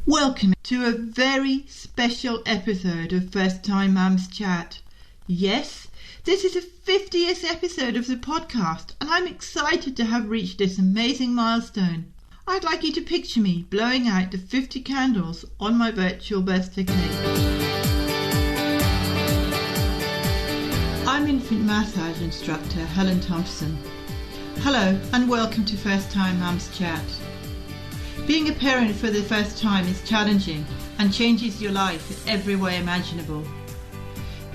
Welcome to a very special episode of First Time Mums Chat. Yes, this is the 50th episode of the podcast, and I'm excited to have reached this amazing milestone. I'd like you to picture me blowing out the 50 candles on my virtual birthday cake. I'm infant massage instructor Helen Thompson. Hello and welcome to First Time Mums Chat. Being a parent for the first time is challenging and changes your life in every way imaginable.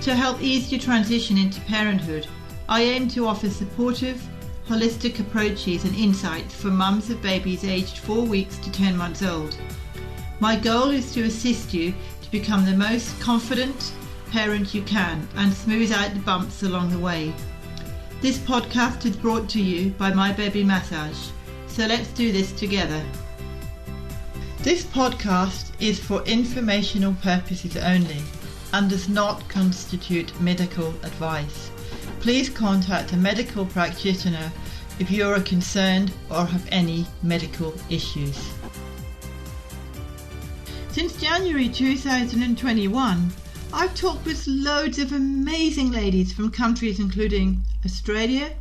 To help ease your transition into parenthood, I aim to offer supportive, holistic approaches and insights for mums of babies aged 4 weeks to 10 months old. My goal is to assist you to become the most confident parent you can and smooth out the bumps along the way. This podcast is brought to you by My Baby Massage, so let's do this together. This podcast is for informational purposes only and does not constitute medical advice. Please contact a medical practitioner if you are concerned or have any medical issues. Since January 2021, I've talked with loads of amazing ladies from countries including Australia,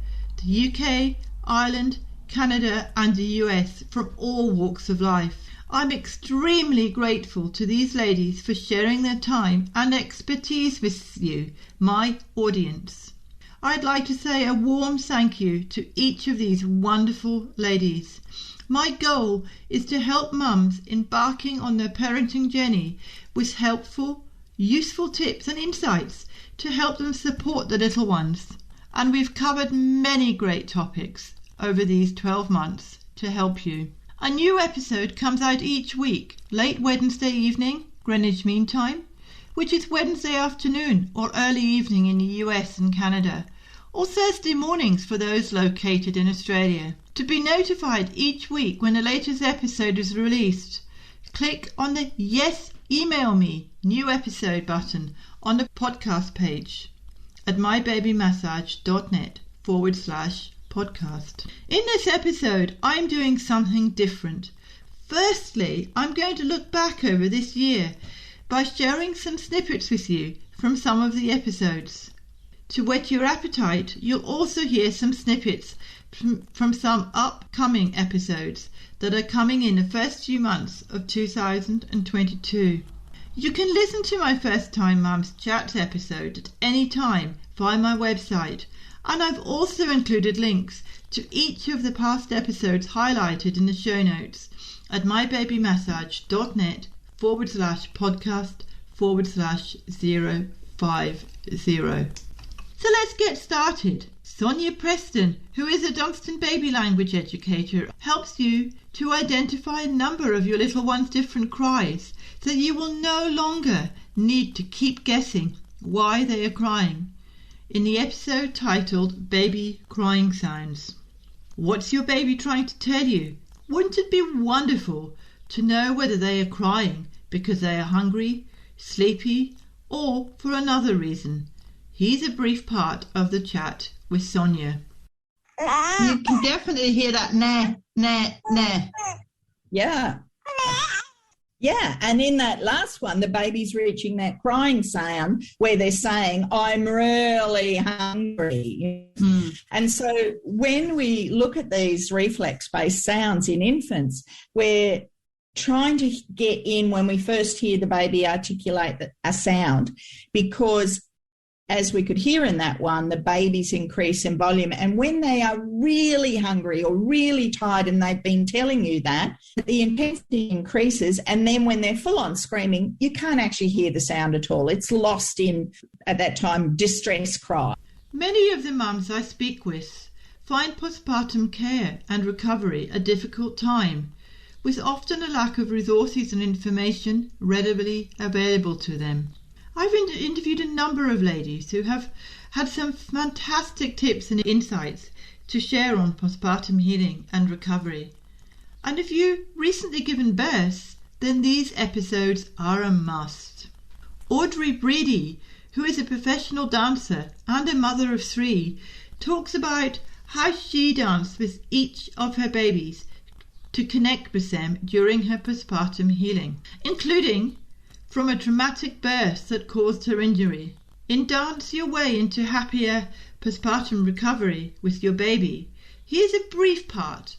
the UK, Ireland, Canada and the US from all walks of life. I'm extremely grateful to these ladies for sharing their time and expertise with you, my audience. I'd like to say a warm thank you to each of these wonderful ladies. My goal is to help mums embarking on their parenting journey with helpful, useful tips and insights to help them support the little ones. And we've covered many great topics over these 12 months to help you. A new episode comes out each week, late Wednesday evening, Greenwich Mean Time, which is Wednesday afternoon or early evening in the US and Canada, or Thursday mornings for those located in Australia. To be notified each week when the latest episode is released, click on the Yes, Email Me New Episode button on the podcast page at mybabymassage.net/podcast. In this episode, I'm doing something different. Firstly, I'm going to look back over this year by sharing some snippets with you from some of the episodes. To whet your appetite, you'll also hear some snippets from some upcoming episodes that are coming in the first few months of 2022. You can listen to my First Time Mums Chat episode at any time via my website, and I've also included links to each of the past episodes highlighted in the show notes at mybabymassage.net/podcast/050. So let's get started. Sonia Preston, who is a Dunstan baby language educator, helps you to identify a number of your little one's different cries so that you will no longer need to keep guessing why they are crying. In the episode titled Baby Crying Sounds. What's your baby trying to tell you? Wouldn't it be wonderful to know whether they are crying because they are hungry, sleepy, or for another reason? Here's a brief part of the chat with Sonia. You can definitely hear that nah, nah, nah. Yeah. Yeah, and in that last one, the baby's reaching that crying sound where they're saying, I'm really hungry. And so when we look at these reflex-based sounds in infants, we're trying to get in when we first hear the baby articulate a sound, because as we could hear in that one, the babies increase in volume. And when they are really hungry or really tired and they've been telling you that, the intensity increases. And then when they're full on screaming, you can't actually hear the sound at all. It's lost in, at that time, distress cry. Many of the mums I speak with find postpartum care and recovery a difficult time, with often a lack of resources and information readily available to them. I've interviewed a number of ladies who have had some fantastic tips and insights to share on postpartum healing and recovery. And if you've recently given birth, then these episodes are a must. Audrey Breedy, who is a professional dancer and a mother of 3, talks about how she danced with each of her babies to connect with them during her postpartum healing, including from a traumatic birth that caused her injury. In Dance Your Way into Happier Postpartum Recovery with Your Baby, here's a brief part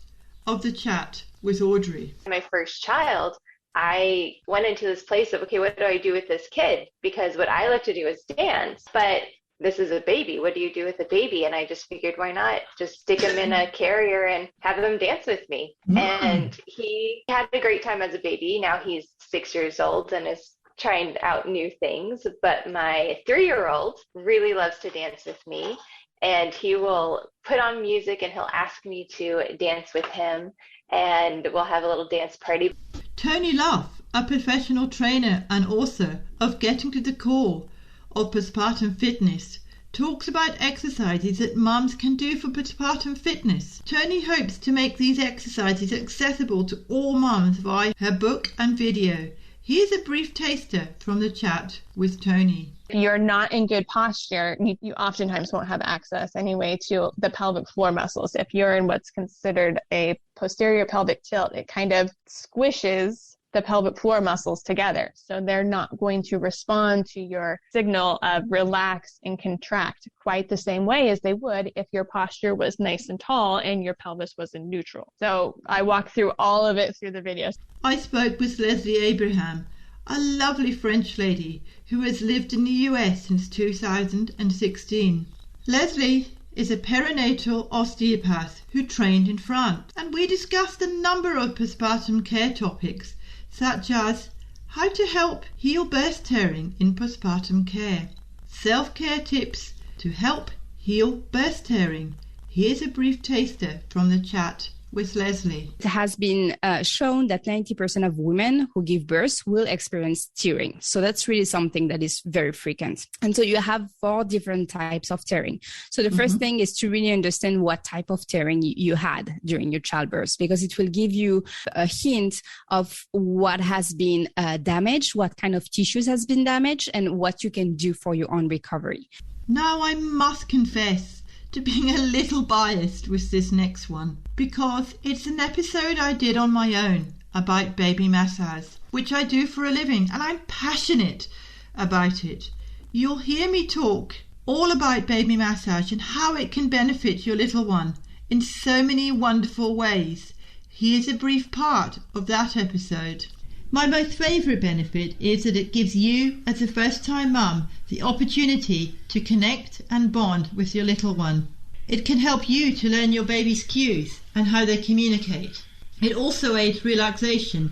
of the chat with Audrey. My first child, I went into this place of, okay, what do I do with this kid? Because what I like to do is dance, but this is a baby. What do you do with a baby? And I just figured, why not just stick him in a carrier and have him dance with me? And he had a great time as a baby. Now he's 6 years old and is trying out new things. But my 3-year-old really loves to dance with me. And he will put on music and he'll ask me to dance with him. And we'll have a little dance party. Tony Love, a professional trainer and author of Getting to the Core of Postpartum Fitness, talks about exercises that mums can do for postpartum fitness. Tony hopes to make these exercises accessible to all mums via her book and video. Here's a brief taster from the chat with Tony. If you're not in good posture, you oftentimes won't have access anyway to the pelvic floor muscles. If you're in what's considered a posterior pelvic tilt, it kind of squishes the pelvic floor muscles together. So they're not going to respond to your signal of relax and contract quite the same way as they would if your posture was nice and tall and your pelvis was in neutral. So I walk through all of it through the videos. I spoke with Leslie Abraham, a lovely French lady who has lived in the US since 2016. Leslie is a perinatal osteopath who trained in France, and we discussed a number of postpartum care topics, such as how to help heal burst tearing in postpartum care, self-care tips to help heal burst tearing. Here's a brief taster from the chat with Leslie. It has been shown that 90% of women who give birth will experience tearing. So that's really something that is very frequent. And so you have 4 different types of tearing. So the first thing is to really understand what type of tearing you had during your childbirth, because it will give you a hint of what has been damaged, what kind of tissues has been damaged, and what you can do for your own recovery. Now I must confess to being a little biased with this next one, because it's an episode I did on my own about baby massage, which I do for a living, and I'm passionate about it. You'll hear me talk all about baby massage and how it can benefit your little one in so many wonderful ways. Here's a brief part of that episode. My most favourite benefit is that it gives you, as a first-time mum, the opportunity to connect and bond with your little one. It can help you to learn your baby's cues and how they communicate. It also aids relaxation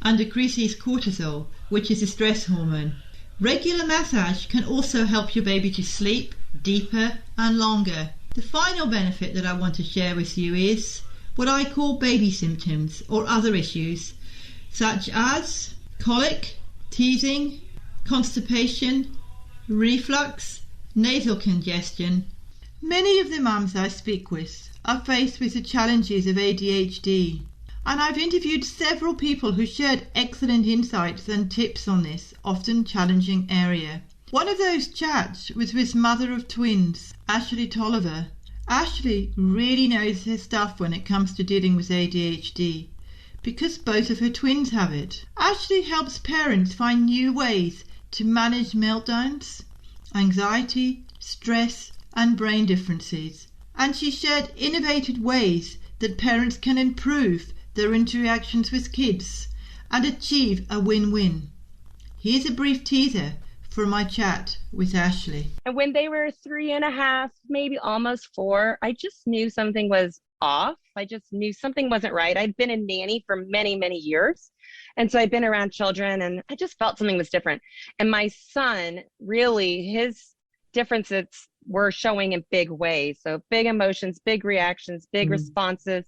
and decreases cortisol, which is a stress hormone. Regular massage can also help your baby to sleep deeper and longer. The final benefit that I want to share with you is what I call baby symptoms or other issues, such as colic, teething, constipation, reflux, nasal congestion. Many of the mums I speak with are faced with the challenges of ADHD, and I've interviewed several people who shared excellent insights and tips on this often challenging area. One of those chats was with mother of twins, Ashley Tolliver. Ashley really knows her stuff when it comes to dealing with ADHD, because both of her twins have it. Ashley helps parents find new ways to manage meltdowns, anxiety, stress, and brain differences. And she shared innovative ways that parents can improve their interactions with kids and achieve a win-win. Here's a brief teaser for my chat with Ashley. And when they were 3.5, maybe almost 4, I just knew something was off. I just knew something wasn't right. I'd been a nanny for many, many years. And so I'd been around children and I just felt something was different. And my son, really, his differences were showing in big ways. So big emotions, big reactions, big responses.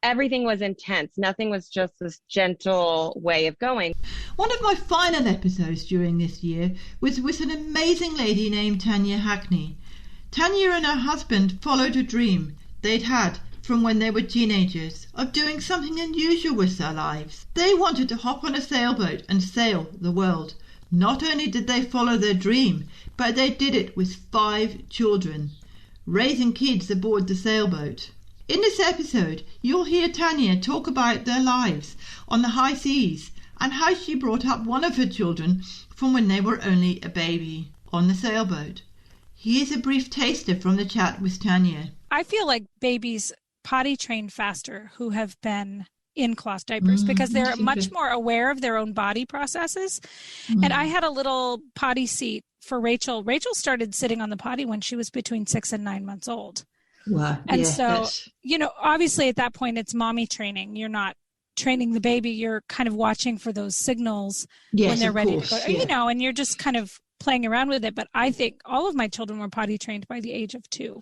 Everything was intense. Nothing was just this gentle way of going. One of my final episodes during this year was with an amazing lady named Tanya Hackney. Tanya and her husband followed a dream they'd had from when they were teenagers of doing something unusual with their lives. They wanted to hop on a sailboat and sail the world. Not only did they follow their dream, but they did it with 5 children, raising kids aboard the sailboat. In this episode, you'll hear Tanya talk about their lives on the high seas and how she brought up one of her children from when they were only a baby on the sailboat. Here's a brief taster from the chat with Tanya. I feel like babies potty train faster who have been in cloth diapers because they're much more aware of their own body processes. And I had a little potty seat for Rachel. Rachel started sitting on the potty when she was between 6 and 9 months old. Wow. And yeah, so, you know, obviously at that point it's mommy training. You're not training the baby. You're kind of watching for those signals when they're ready to go, you know, and you're just kind of playing around with it. But I think all of my children were potty trained by the age of 2.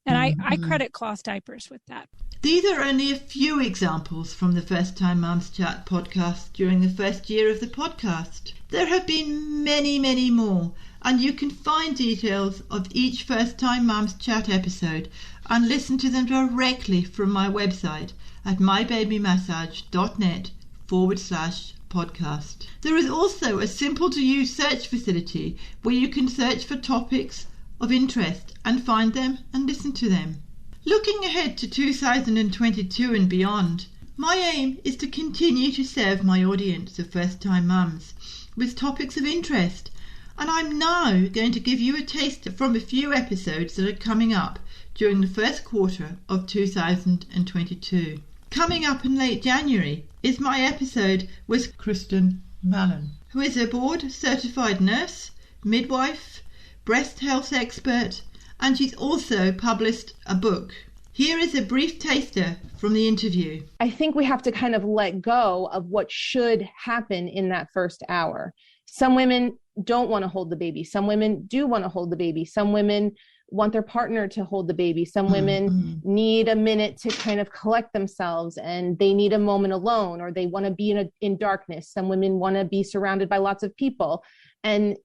And I credit cloth diapers with that. These are only a few examples from the First Time Mums Chat podcast during the first year of the podcast. There have been many, many more, and you can find details of each First Time Mums Chat episode and listen to them directly from my website at mybabymassage.net/podcast. There is also a simple to use search facility where you can search for topics of interest and find them and listen to them. Looking ahead to 2022 and beyond, my aim is to continue to serve my audience of first-time mums with topics of interest, and I'm now going to give you a taste from a few episodes that are coming up during the first quarter of 2022. Coming up in late January is my episode with Kristen Mallon, who is a board-certified nurse, midwife, breast health expert, and she's also published a book. Here is a brief taster from the interview. I think we have to kind of let go of what should happen in that first hour. Some women don't want to hold the baby. Some women do want to hold the baby. Some women want their partner to hold the baby. Some women need a minute to kind of collect themselves and they need a moment alone, or they want to be in darkness. Some women want to be surrounded by lots of people. And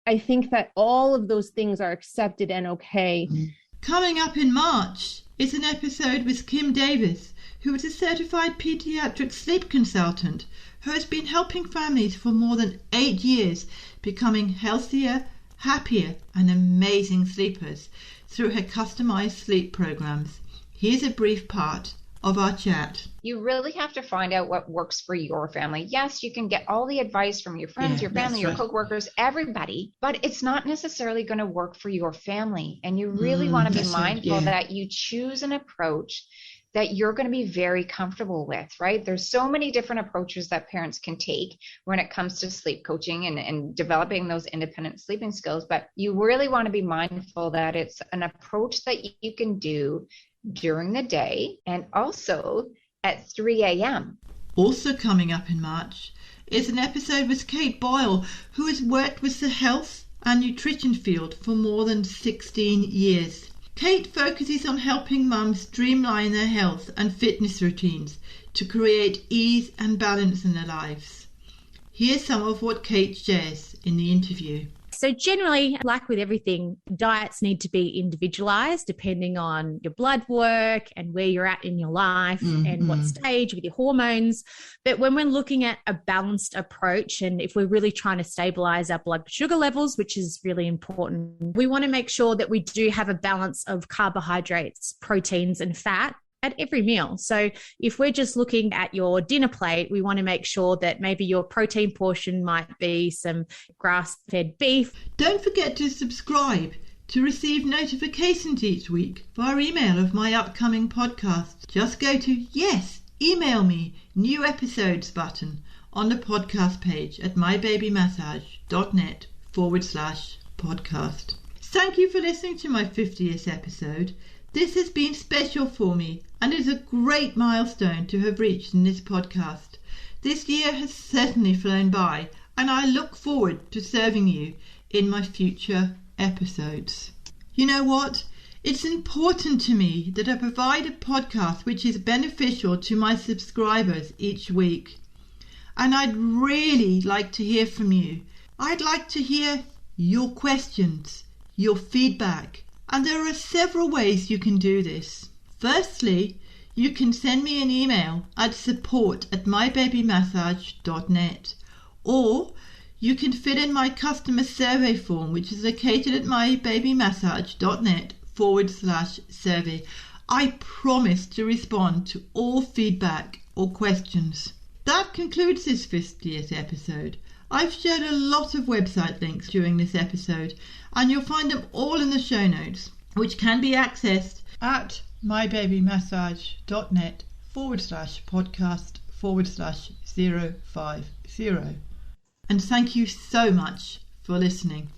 I think that all of those things are accepted and okay. Coming up in March is an episode with Kim Davis, who is a certified pediatric sleep consultant who has been helping families for more than 8 years becoming healthier, happier, and amazing sleepers through her customized sleep programs. Here's a brief part of our chat. You really have to find out what works for your family. Yes, you can get all the advice from your friends, your family, your coworkers, everybody, but it's not necessarily going to work for your family. And you really want to be mindful that you choose an approach that you're going to be very comfortable with, right? There's so many different approaches that parents can take when it comes to sleep coaching and developing those independent sleeping skills. But you really want to be mindful that it's an approach that you can do during the day and also at 3 a.m. Also coming up in March is an episode with Kate Boyle, who has worked with the health and nutrition field for more than 16 years. Kate focuses on helping mums streamline their health and fitness routines to create ease and balance in their lives. Here's some of what Kate shares in the interview. So generally, like with everything, diets need to be individualized depending on your blood work and where you're at in your life and what stage with your hormones. But when we're looking at a balanced approach, and if we're really trying to stabilize our blood sugar levels, which is really important, we want to make sure that we do have a balance of carbohydrates, proteins, and fat at every meal. So if we're just looking at your dinner plate, we want to make sure that maybe your protein portion might be some grass-fed beef. Don't forget to subscribe to receive notifications each week via email of my upcoming podcast. Just go to email me new episodes button on the podcast page at mybabymassage.net/podcast. Thank you for listening to my 50th episode. This has been special for me and is a great milestone to have reached in this podcast. This year has certainly flown by, and I look forward to serving you in my future episodes. You know what? It's important to me that I provide a podcast which is beneficial to my subscribers each week. And I'd really like to hear from you. I'd like to hear your questions, your feedback, and there are several ways you can do this. Firstly, you can send me an email at support@mybabymassage.net, or you can fill in my customer survey form, which is located at mybabymassage.net/survey. I promise to respond to all feedback or questions. That concludes this 50th episode. I've shared a lot of website links during this episode, and you'll find them all in the show notes, which can be accessed at mybabymassage.net/podcast/050. And thank you so much for listening.